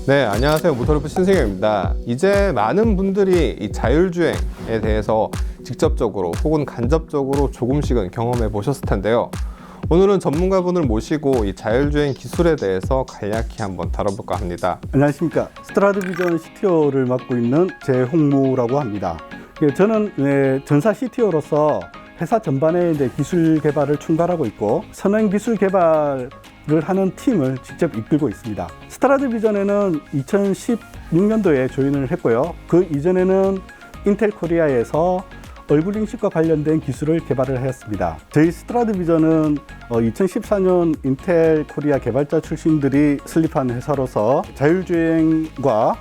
네, 안녕하세요. 모터루프 신승엽입니다. 이제 많은 분들이 이 자율주행에 대해서 직접적으로 혹은 간접적으로 조금씩은 경험해 보셨을 텐데요. 오늘은 전문가분을 모시고 이 자율주행 기술에 대해서 간략히 한번 다뤄볼까 합니다. 안녕하십니까. 스트라드비전 CTO를 맡고 있는 재홍무라고 합니다. 저는 전사 CTO로서 회사 전반에 이제 기술 개발을 총괄하고 있고 선행 기술 개발을 하는 팀을 직접 이끌고 있습니다. 스트라드비전에는 2016년도에 조인을 했고요. 그 이전에는 인텔 코리아에서 얼굴 인식과 관련된 기술을 개발을 하였습니다. 저희 스트라드비전은 2014년 인텔 코리아 개발자 출신들이 설립한 회사로서 자율주행과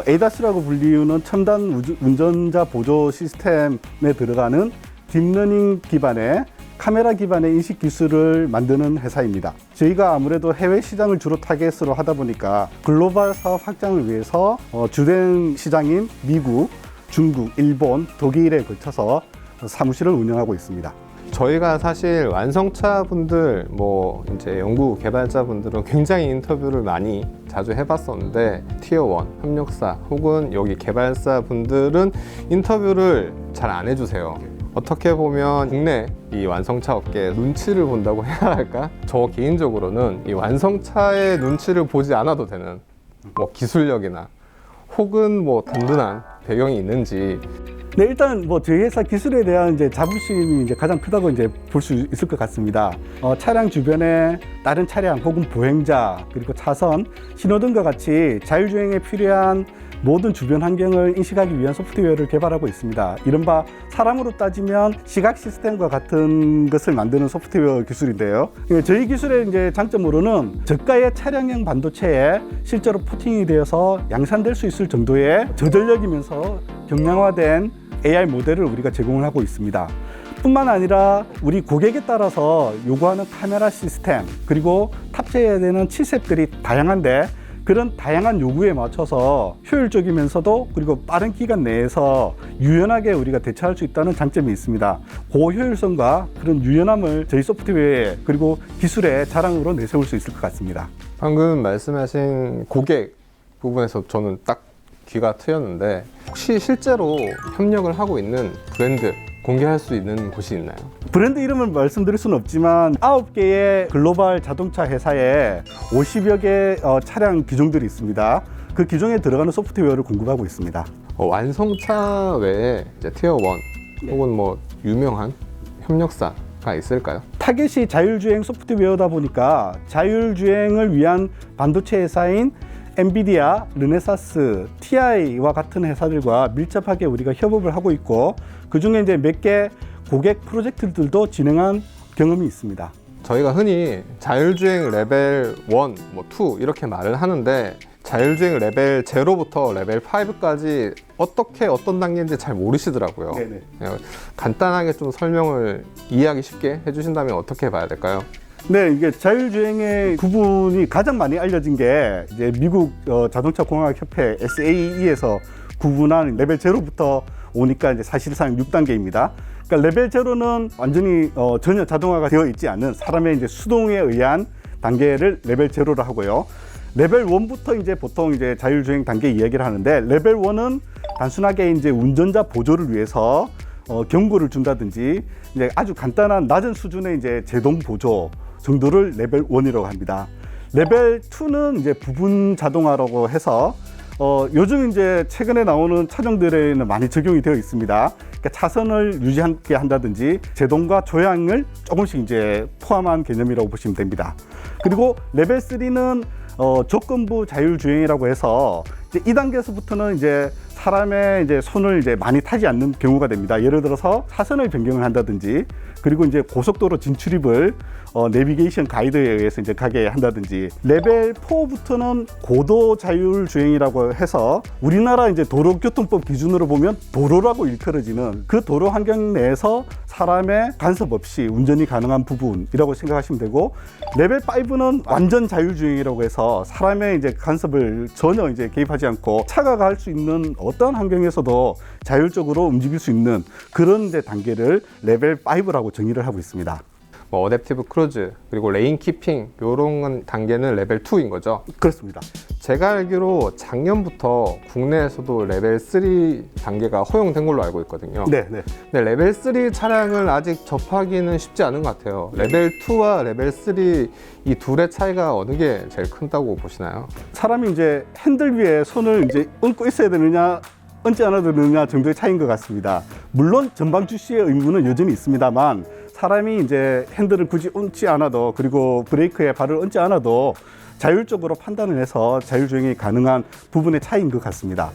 ADAS라고 불리우는 첨단 운전자 보조 시스템에 들어가는 딥러닝 기반의 카메라 기반의 인식 기술을 만드는 회사입니다. 저희가 아무래도 해외 시장을 주로 타겟으로 하다 보니까 글로벌 사업 확장을 위해서 주된 시장인 미국, 중국, 일본, 독일에 걸쳐서 사무실을 운영하고 있습니다. 저희가 사실 완성차 분들, 이제 연구 개발자 분들은 굉장히 인터뷰를 많이 자주 해봤었는데 티어 1 협력사 혹은 여기 개발사 분들은 인터뷰를 잘 안 해주세요. 어떻게 보면 국내 이 완성차 업계 눈치를 본다고 해야 할까? 저 개인적으로는 이 완성차의 눈치를 보지 않아도 되는 기술력이나 혹은 든든한 배경이 있는지. 네, 일단 저희 회사 기술에 대한 자부심이 가장 크다고 볼 수 있을 것 같습니다. 차량 주변에 다른 차량 혹은 보행자 그리고 차선, 신호등과 같이 자율주행에 필요한 모든 주변 환경을 인식하기 위한 소프트웨어를 개발하고 있습니다. 이른바 사람으로 따지면 시각 시스템과 같은 것을 만드는 소프트웨어 기술인데요. 저희 기술의 장점으로는 저가의 차량형 반도체에 실제로 포팅이 되어서 양산될 수 있을 정도의 저전력이면서 경량화된 AI 모델을 우리가 제공을 하고 있습니다. 뿐만 아니라 우리 고객에 따라서 요구하는 카메라 시스템 그리고 탑재해야 되는 칩셋들이 다양한데 그런 다양한 요구에 맞춰서 효율적이면서도 그리고 빠른 기간 내에서 유연하게 우리가 대처할 수 있다는 장점이 있습니다. 고효율성과 그런 유연함을 저희 소프트웨어에 그리고 기술의 자랑으로 내세울 수 있을 것 같습니다. 방금 말씀하신 고객 부분에서 저는 딱 귀가 트였는데 혹시 실제로 협력을 하고 있는 브랜드 공개할 수 있는 곳이 있나요? 브랜드 이름을 말씀드릴 수는 없지만 9개의 글로벌 자동차 회사에 50여 개의 차량 기종들이 있습니다. 그 기종에 들어가는 소프트웨어를 공급하고 있습니다. 완성차 외에 이제 티어 1 혹은 유명한 협력사가 있을까요? 타겟이 자율주행 소프트웨어다 보니까 자율주행을 위한 반도체 회사인 엔비디아, 르네사스, TI와 같은 회사들과 밀접하게 우리가 협업을 하고 있고 그 중에 몇 개 고객 프로젝트들도 진행한 경험이 있습니다. 저희가 흔히 자율주행 레벨 1, 2 이렇게 말을 하는데 자율주행 레벨 0부터 레벨 5까지 어떤 단계인지 잘 모르시더라고요. 네네. 간단하게 좀 설명을 이해하기 쉽게 해주신다면 어떻게 봐야 될까요? 네, 이게 자율주행의 구분이 가장 많이 알려진 게 미국 자동차 공학 협회 SAE에서 구분한 레벨 0부터 오니까 사실상 6단계입니다. 그러니까 레벨 0는 완전히 전혀 자동화가 되어 있지 않은 사람의 수동에 의한 단계를 레벨 0로 하고요. 레벨 1부터 보통 자율주행 단계 이야기를 하는데 레벨 1은 단순하게 운전자 보조를 위해서 경고를 준다든지 아주 간단한 낮은 수준의 제동 보조 정도를 레벨 1이라고 합니다. 레벨 2는 부분 자동화라고 해서 요즘 최근에 나오는 차종들에는 많이 적용이 되어 있습니다. 그러니까 차선을 유지하게 한다든지 제동과 조향을 조금씩 포함한 개념이라고 보시면 됩니다. 그리고 레벨 3는 조건부 자율주행이라고 해서 이 단계에서부터는 사람의 손을 많이 타지 않는 경우가 됩니다. 예를 들어서 차선을 변경을 한다든지 그리고 고속도로 진출입을 내비게이션 가이드에 의해서 가게 한다든지 레벨 4부터는 고도 자율주행이라고 해서 우리나라 도로교통법 기준으로 보면 도로라고 일컬어지는 그 도로 환경 내에서 사람의 간섭 없이 운전이 가능한 부분이라고 생각하시면 되고 레벨 5는 완전 자율주행이라고 해서 사람의 간섭을 전혀 개입하지 않고 차가 갈 수 있는 어떤 환경에서도 자율적으로 움직일 수 있는 그런 단계를 레벨 5라고 정의를 하고 있습니다. 뭐 어댑티브 크루즈, 그리고 레인 키핑 이런 단계는 레벨 2인 거죠. 그렇습니다. 제가 알기로 작년부터 국내에서도 레벨 3 단계가 허용된 걸로 알고 있거든요. 네, 네. 근데 레벨 3 차량을 아직 접하기는 쉽지 않은 것 같아요. 레벨 2와 레벨 3 이 둘의 차이가 어느 게 제일 큰다고 보시나요? 사람이 이제 핸들 위에 손을 이제 얹고 있어야 되느냐, 얹지 않아도 되느냐 정도의 차이인 것 같습니다. 물론 전방 주시의 의무는 여전히 있습니다만 사람이 이제 핸들을 굳이 얹지 않아도, 그리고 브레이크에 발을 얹지 않아도 자율적으로 판단을 해서 자율주행이 가능한 부분의 차이인 것 같습니다.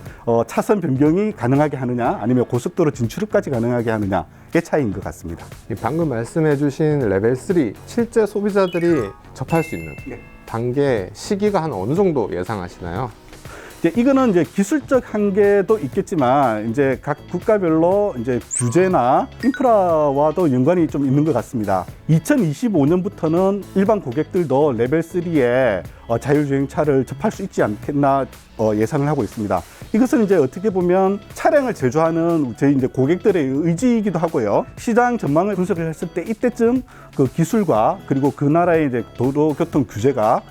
차선 변경이 가능하게 하느냐, 아니면 고속도로 진출까지 가능하게 하느냐의 차이인 것 같습니다. 방금 말씀해주신 레벨 3 실제 소비자들이 접할 수 있는 단계 시기가 한 어느 정도 예상하시나요? 이거는 이제 기술적 한계도 있겠지만 이제 각 국가별로 이제 규제나 인프라와도 연관이 좀 있는 것 같습니다. 2025년부터는 일반 고객들도 레벨 3의 자율주행차를 접할 수 있지 않겠나 예상을 하고 있습니다. 이것은 이제 어떻게 보면 차량을 제조하는 저희 이제 고객들의 의지이기도 하고요. 시장 전망을 분석을 했을 때 이때쯤 그 기술과 그리고 그 나라의 이제 도로교통 규제가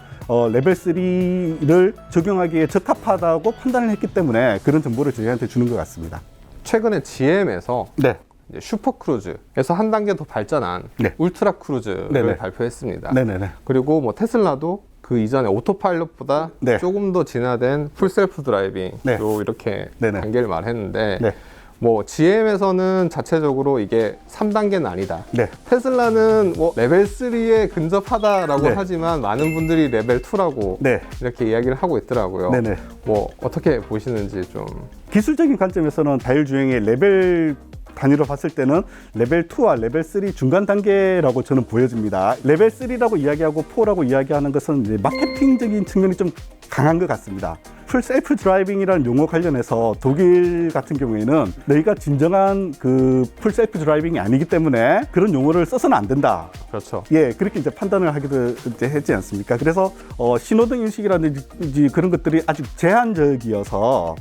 레벨 3를 적용하기에 적합하다고 판단을 했기 때문에 그런 정보를 저희한테 주는 것 같습니다. 최근에 GM에서 네. 이제 슈퍼크루즈에서 한 단계 더 발전한 네. 울트라 크루즈를 네네. 발표했습니다. 네네네. 그리고 뭐 테슬라도 그 이전에 오토파일럿보다 네. 조금 더 진화된 풀셀프 드라이빙 네. 이렇게 네네. 단계를 말했는데 네. 뭐 GM에서는 자체적으로 이게 3단계는 아니다. 네. 테슬라는 뭐 레벨 3에 근접하다라고 네. 하지만 많은 분들이 레벨 2라고 네. 이렇게 이야기를 하고 있더라고요. 네네. 뭐 어떻게 보시는지 좀. 기술적인 관점에서는 자율주행의 레벨 단위로 봤을 때는 레벨 2와 레벨 3 중간 단계라고 저는 보여집니다. 레벨 3라고 이야기하고 4라고 이야기하는 것은 이제 마케팅적인 측면이 좀 강한 것 같습니다. 풀 셀프 드라이빙이라는 용어 관련해서 독일 같은 경우에는 너희가 진정한 그 풀 셀프 드라이빙이 아니기 때문에 그런 용어를 써서는 안 된다. 그렇죠. 예, 그렇게 이제 판단을 하기도 이제 했지 않습니까? 그래서 신호등 인식이라든지 그런 것들이 아주 제한적이어서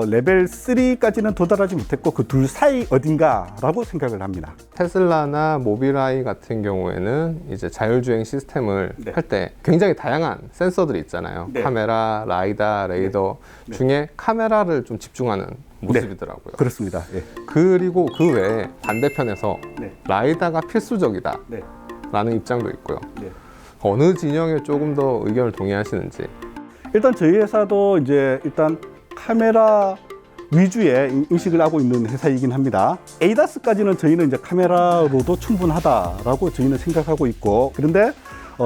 레벨 3까지는 도달하지 못했고 그 둘 사이 어딘가라고 생각을 합니다. 테슬라나 모빌아이 같은 경우에는 이제 자율주행 시스템을 네. 할 때 굉장히 다양한 센서들이 있잖아요. 네. 카메라, 라이다, 레이더 네. 중에 카메라를 좀 집중하는 모습이더라고요. 그렇습니다. 예. 그리고 그 외에 반대편에서 네. 라이다가 필수적이다 네. 라는 입장도 있고요. 네. 어느 진영에 조금 더 의견을 동의하시는지. 일단 저희 회사도 이제 일단 카메라 위주의 인식을 하고 있는 회사이긴 합니다. ADAS까지는 저희는 이제 카메라로도 충분하다라고 저희는 생각하고 있고, 그런데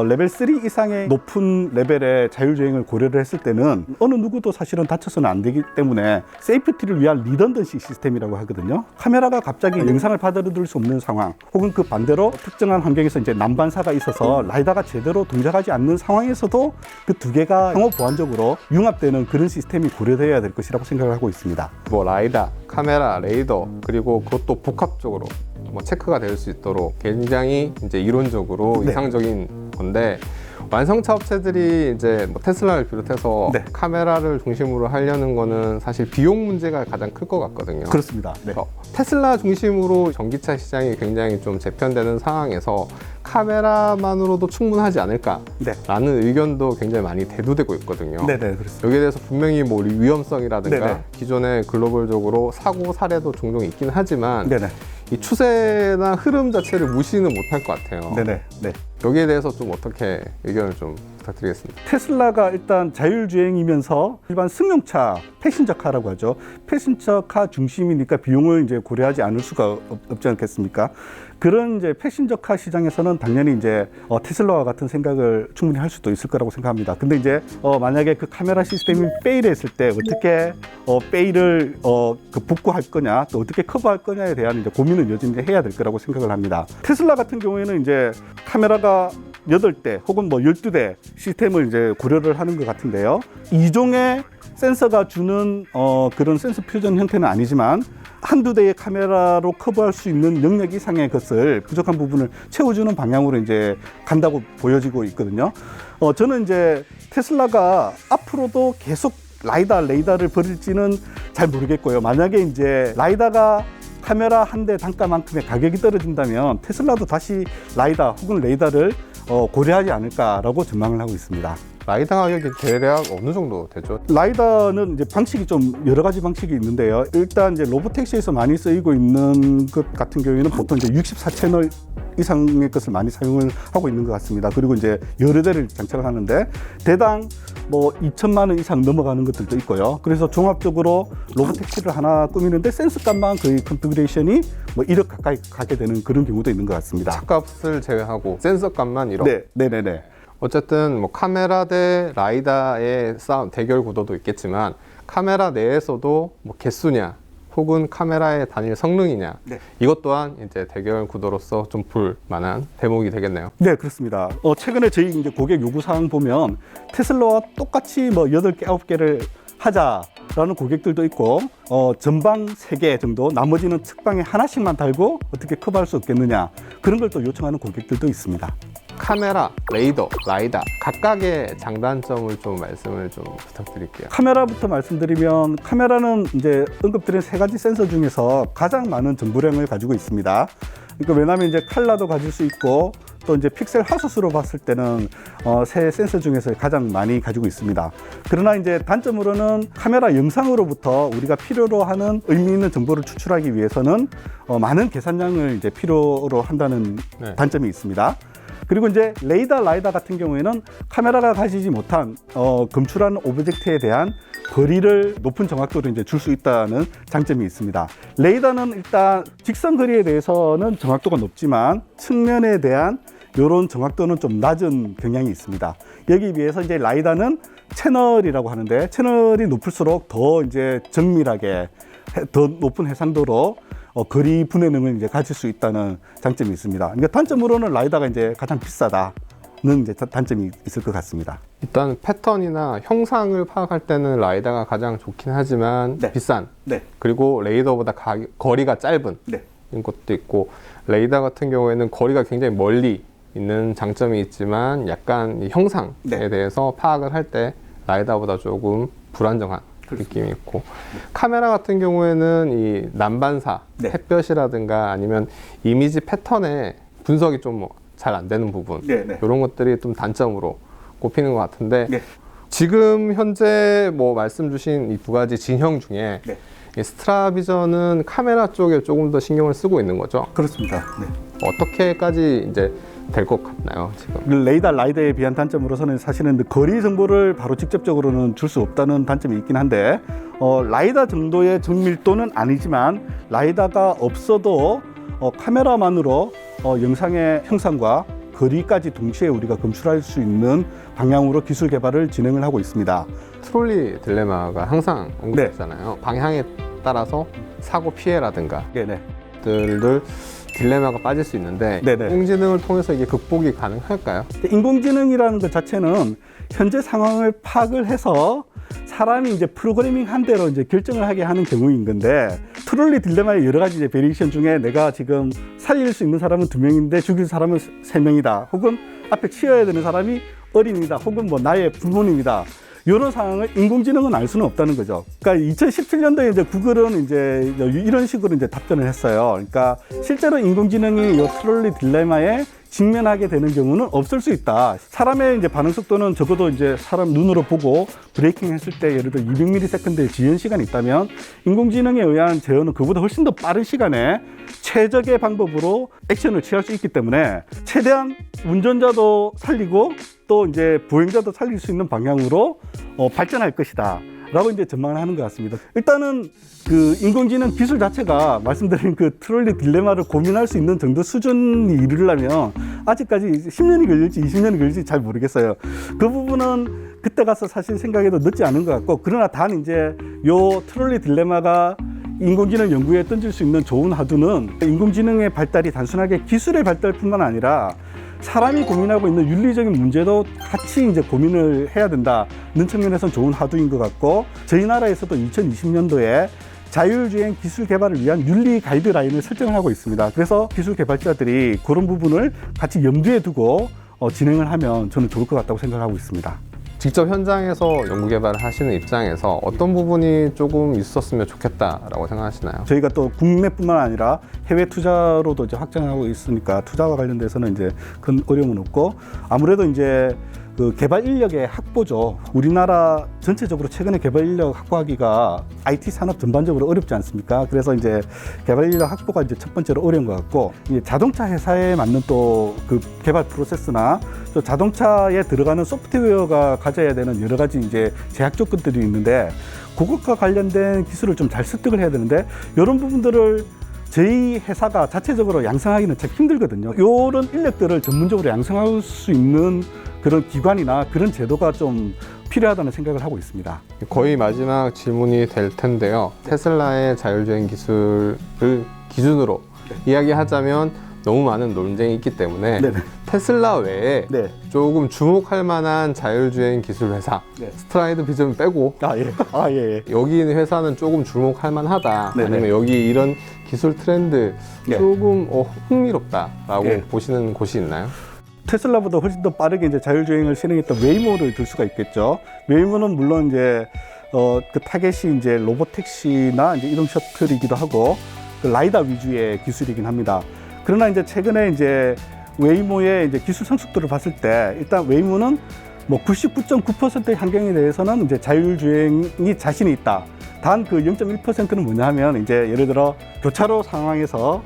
레벨 3 이상의 높은 레벨의 자율주행을 고려를 했을 때는 어느 누구도 사실은 다쳐서는 안 되기 때문에 세이프티를 위한 리던던시 시스템이라고 하거든요. 카메라가 갑자기 영상을 받아들일 수 없는 상황, 혹은 그 반대로 특정한 환경에서 이제 난반사가 있어서 라이다가 제대로 동작하지 않는 상황에서도 그 두 개가 상호 보완적으로 융합되는 그런 시스템이 고려되어야 될 것이라고 생각을 하고 있습니다. 뭐 라이다, 카메라, 레이더, 그리고 그것도 복합적으로 뭐 체크가 될 수 있도록 굉장히 이제 이론적으로 네. 이상적인 건데, 완성차 업체들이 이제 뭐 테슬라를 비롯해서 네. 카메라를 중심으로 하려는 거는 사실 비용 문제가 가장 클 것 같거든요. 그렇습니다. 네. 테슬라 중심으로 전기차 시장이 굉장히 좀 재편되는 상황에서 카메라만으로도 충분하지 않을까라는 네. 의견도 굉장히 많이 대두되고 있거든요. 네네, 그렇습니다. 여기에 대해서 분명히 뭐 위험성이라든가 네네. 기존에 글로벌적으로 사고 사례도 종종 있긴 하지만 네네. 이 추세나 흐름 자체를 무시는 못할 것 같아요. 네네. 네. 여기에 대해서 좀 어떻게 의견을 좀 부탁드리겠습니다. 테슬라가 일단 자율주행이면서 일반 승용차, 패신저카라고 하죠. 패신저카 중심이니까 비용을 이제 고려하지 않을 수가 없지 않겠습니까? 그런 이제 패신저카 시장에서는 당연히 이제 테슬라와 같은 생각을 충분히 할 수도 있을 거라고 생각합니다. 근데 이제 만약에 그 카메라 시스템이 페일했을 때 어떻게 페일을 복구할 거냐, 또 어떻게 커버할 거냐에 대한 이제 고민은 여전히 해야 될 거라고 생각을 합니다. 테슬라 같은 경우에는 이제 카메라가 8대 혹은 뭐 12대 시스템을 이제 고려를 하는 것 같은데요. 이종의 센서가 주는 그런 센서 퓨전 형태는 아니지만 한두 대의 카메라로 커버할 수 있는 영역 이상의 것을 부족한 부분을 채워주는 방향으로 이제 간다고 보여지고 있거든요. 저는 이제 테슬라가 앞으로도 계속 라이다, 레이다를 버릴지는 잘 모르겠고요. 만약에 이제 라이다가 카메라 한 대 단가만큼의 가격이 떨어진다면 테슬라도 다시 라이다 혹은 레이더를 고려하지 않을까라고 전망을 하고 있습니다. 라이다 가격이 대략 어느 정도 되죠? 라이다는 이제 방식이 좀 여러 가지 방식이 있는데요. 일단 이제 로보택시에서 많이 쓰이고 있는 것 같은 경우에는 보통 이제 64채널 이상의 것을 많이 사용을 하고 있는 것 같습니다. 그리고 이제 여러 대를 장착을 하는데 대당 뭐 2천만 원 이상 넘어가는 것들도 있고요. 그래서 종합적으로 로보택시를 하나 꾸미는데 센서값만 거의 컨피그레이션이 뭐 1억 가까이 가게 되는 그런 경우도 있는 것 같습니다. 차값을 제외하고 센서 값만 1억. 네네네. 어쨌든 뭐 카메라 대 라이다의 싸움 대결 구도도 있겠지만 카메라 내에서도 뭐 개수냐 혹은 카메라의 단일 성능이냐 네. 이것 또한 이제 대결 구도로서 좀 볼 만한 대목이 되겠네요. 네, 그렇습니다. 최근에 저희 이제 고객 요구 사항 보면 테슬라와 똑같이 뭐 8개, 9개를 하자라는 고객들도 있고 전방 3개 정도 나머지는 측방에 하나씩만 달고 어떻게 커버할 수 없겠느냐 그런 걸 또 요청하는 고객들도 있습니다. 카메라, 레이더, 라이다 각각의 장단점을 좀 말씀을 좀 부탁드릴게요. 카메라부터 말씀드리면 카메라는 이제 언급드린 3가지 센서 중에서 가장 많은 정보량을 가지고 있습니다. 그러니까 왜냐하면 이제 칼라도 가질 수 있고 또 이제 픽셀 화소수로 봤을 때는 새 센서 중에서 가장 많이 가지고 있습니다. 그러나 이제 단점으로는 카메라 영상으로부터 우리가 필요로 하는 의미 있는 정보를 추출하기 위해서는 많은 계산량을 이제 필요로 한다는 네. 단점이 있습니다. 그리고 이제 레이더, 라이다 같은 경우에는 카메라가 가지지 못한 검출하는 오브젝트에 대한 거리를 높은 정확도로 이제 줄 수 있다는 장점이 있습니다. 레이더는 일단 직선 거리에 대해서는 정확도가 높지만 측면에 대한 이런 정확도는 좀 낮은 경향이 있습니다. 여기 비해서 이제 라이다는 채널이라고 하는데 채널이 높을수록 더 이제 정밀하게 더 높은 해상도로 거리 분해능을 이제 가질 수 있다는 장점이 있습니다. 그러니까 단점으로는 라이다가 이제 가장 비싸다는 이제 단점이 있을 것 같습니다. 일단 패턴이나 형상을 파악할 때는 라이다가 가장 좋긴 하지만 네. 비싼. 네. 그리고 레이더보다 거리가 짧은 네. 것도 있고 레이더 같은 경우에는 거리가 굉장히 멀리 있는 장점이 있지만 약간 이 형상에 네. 대해서 파악을 할 때 라이다보다 조금 불안정한 느낌이 있고 카메라 같은 경우에는 이 난반사, 네. 햇볕이라든가 아니면 이미지 패턴의 분석이 좀 잘 안 되는 부분 네, 네. 이런 것들이 좀 단점으로 꼽히는 것 같은데 네. 지금 현재 뭐 말씀 주신 이 2가지 진형 중에 네. 이 스트라비전은 카메라 쪽에 조금 더 신경을 쓰고 있는 거죠. 그렇습니다. 네. 어떻게까지 이제 될 것 같나요, 지금? 레이더, 라이더에 비한 단점으로서는 사실은 거리 정보를 바로 직접적으로는 줄 수 없다는 단점이 있긴 한데 라이더 정도의 정밀도는 아니지만 라이더가 없어도 카메라만으로 영상의 형상과 거리까지 동시에 우리가 검출할 수 있는 방향으로 기술 개발을 진행을 하고 있습니다. 트롤리 딜레마가 항상 언급되잖아요. 방향에 따라서 사고 피해라든가 네네. 들을 딜레마가 빠질 수 있는데 네네. 인공지능을 통해서 이게 극복이 가능할까요? 인공지능이라는 것 자체는 현재 상황을 파악을 해서 사람이 이제 프로그래밍 한 대로 이제 결정을 하게 하는 경우인 건데 트롤리 딜레마의 여러 가지 이제 베리에이션 중에 내가 지금 살릴 수 있는 사람은 2명인데 죽일 사람은 3명이다. 혹은 앞에 치어야 되는 사람이 어린이다. 혹은 뭐 나의 부모님이다. 이런 상황을 인공지능은 알 수는 없다는 거죠. 그러니까 2017년도에 이제 구글은 이제 이런 식으로 이제 답변을 했어요. 그러니까 실제로 인공지능이 이 트롤리 딜레마에 직면하게 되는 경우는 없을 수 있다. 사람의 이제 반응 속도는 적어도 이제 사람 눈으로 보고 브레이킹 했을 때 예를 들어 200ms의 지연 시간이 있다면 인공지능에 의한 제어는 그보다 훨씬 더 빠른 시간에 최적의 방법으로 액션을 취할 수 있기 때문에 최대한 운전자도 살리고 또 이제 보행자도 살릴 수 있는 방향으로 발전할 것이다. 라고 이제 전망을 하는 것 같습니다. 일단은 그 인공지능 기술 자체가 말씀드린 그 트롤리 딜레마를 고민할 수 있는 정도 수준이 이르려면 아직까지 10년이 걸릴지 20년이 걸릴지 잘 모르겠어요. 그 부분은 그때 가서 사실 생각해도 늦지 않은 것 같고, 그러나 단 이제 요 트롤리 딜레마가 인공지능 연구에 던질 수 있는 좋은 화두는 인공지능의 발달이 단순하게 기술의 발달뿐만 아니라 사람이 고민하고 있는 윤리적인 문제도 같이 이제 고민을 해야 된다는 측면에서는 좋은 화두인 것 같고, 저희 나라에서도 2020년도에 자율주행 기술 개발을 위한 윤리 가이드라인을 설정을 하고 있습니다. 그래서 기술 개발자들이 그런 부분을 같이 염두에 두고 진행을 하면 저는 좋을 것 같다고 생각하고 있습니다. 직접 현장에서 연구 개발을 하시는 입장에서 어떤 부분이 조금 있었으면 좋겠다라고 생각하시나요? 저희가 또 국내뿐만 아니라 해외 투자로도 이제 확장하고 있으니까 투자와 관련돼서는 이제 큰 어려움은 없고, 아무래도 이제 그 개발 인력의 확보죠. 우리나라 전체적으로 최근에 개발 인력 확보하기가 IT 산업 전반적으로 어렵지 않습니까? 그래서 이제 개발 인력 확보가 이제 첫 번째로 어려운 것 같고, 이제 자동차 회사에 맞는 또 그 개발 프로세스나 또 자동차에 들어가는 소프트웨어가 가져야 되는 여러 가지 이제 제약 조건들이 있는데, 그것과 관련된 기술을 좀 잘 습득을 해야 되는데, 이런 부분들을 저희 회사가 자체적으로 양성하기는 참 힘들거든요. 이런 인력들을 전문적으로 양성할 수 있는 그런 기관이나 그런 제도가 좀 필요하다는 생각을 하고 있습니다. 거의 마지막 질문이 될 텐데요. 테슬라의 자율주행 기술을 기준으로 이야기하자면 너무 많은 논쟁이 있기 때문에 네네. 테슬라 외에 네. 조금 주목할 만한 자율주행 기술 회사, 네. 스트라이드 비전 빼고 예. 여기 있는 회사는 조금 주목할 만하다, 네네. 아니면 여기 이런 기술 트렌드 네. 조금 흥미롭다라고 네. 보시는 곳이 있나요? 테슬라보다 훨씬 더 빠르게 이제 자율주행을 실행했던 웨이모를 들 수가 있겠죠. 웨이모는 물론 이제 그 타겟이 이제 로봇 택시나 이제 이동 셔틀이기도 하고, 그 라이다 위주의 기술이긴 합니다. 그러나 이제 최근에 이제 웨이모의 이제 기술 성숙도를 봤을 때, 일단 웨이모는 뭐 99.9%의 환경에 대해서는 이제 자율주행이 자신이 있다. 단 그 0.1%는 뭐냐 하면, 이제 예를 들어 교차로 상황에서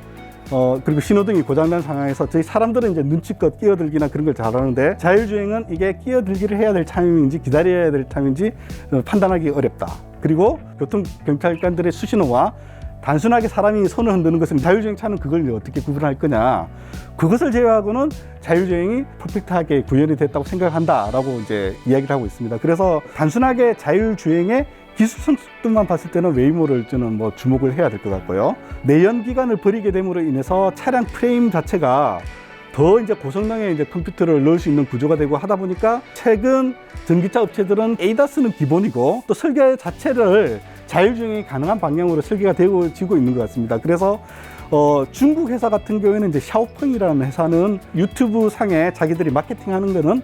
그리고 신호등이 고장난 상황에서 저희 사람들은 이제 눈치껏 끼어들기나 그런 걸 잘하는데, 자율주행은 이게 끼어들기를 해야 될 타이밍인지 기다려야 될 타이밍인지 판단하기 어렵다. 그리고 교통경찰관들의 수신호와 단순하게 사람이 손을 흔드는 것은, 자율주행 차는 그걸 어떻게 구분할 거냐. 그것을 제외하고는 자율주행이 퍼펙트하게 구현이 됐다고 생각한다라고 이제 이야기를 하고 있습니다. 그래서 단순하게 자율주행의 기술 성숙도만 봤을 때는 웨이모를 저는 뭐 주목을 해야 될 것 같고요. 내연기관을 버리게 됨으로 인해서 차량 프레임 자체가 더 이제 고성능의 이제 컴퓨터를 넣을 수 있는 구조가 되고 하다 보니까, 최근 전기차 업체들은 ADAS는 기본이고 또 설계 자체를 자율주행이 가능한 방향으로 설계가 되어지고 있는 것 같습니다. 그래서 중국 회사 같은 경우에는 이제 샤오펑이라는 회사는 유튜브 상에 자기들이 마케팅하는 거는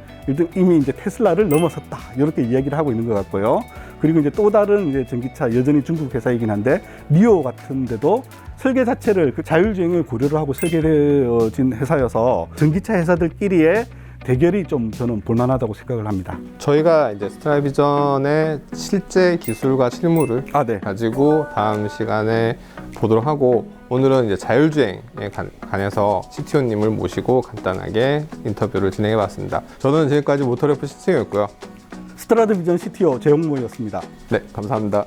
이미 이제 테슬라를 넘어섰다, 이렇게 이야기를 하고 있는 것 같고요. 그리고 이제 또 다른 이제 전기차, 여전히 중국 회사이긴 한데 니오 같은 데도 설계 자체를 그 자율주행을 고려를 하고 설계되어진 회사여서, 전기차 회사들끼리의 대결이 좀 저는 볼만하다고 생각을 합니다. 저희가 이제 스트라이비전의 실제 기술과 실무를 네. 가지고 다음 시간에 보도록 하고, 오늘은 이제 자율주행에 관해서 CTO님을 모시고 간단하게 인터뷰를 진행해 봤습니다. 저는 지금까지 모터래프 시청이었고요. 스트라드 비전 CTO 재홍모였습니다. 네, 감사합니다.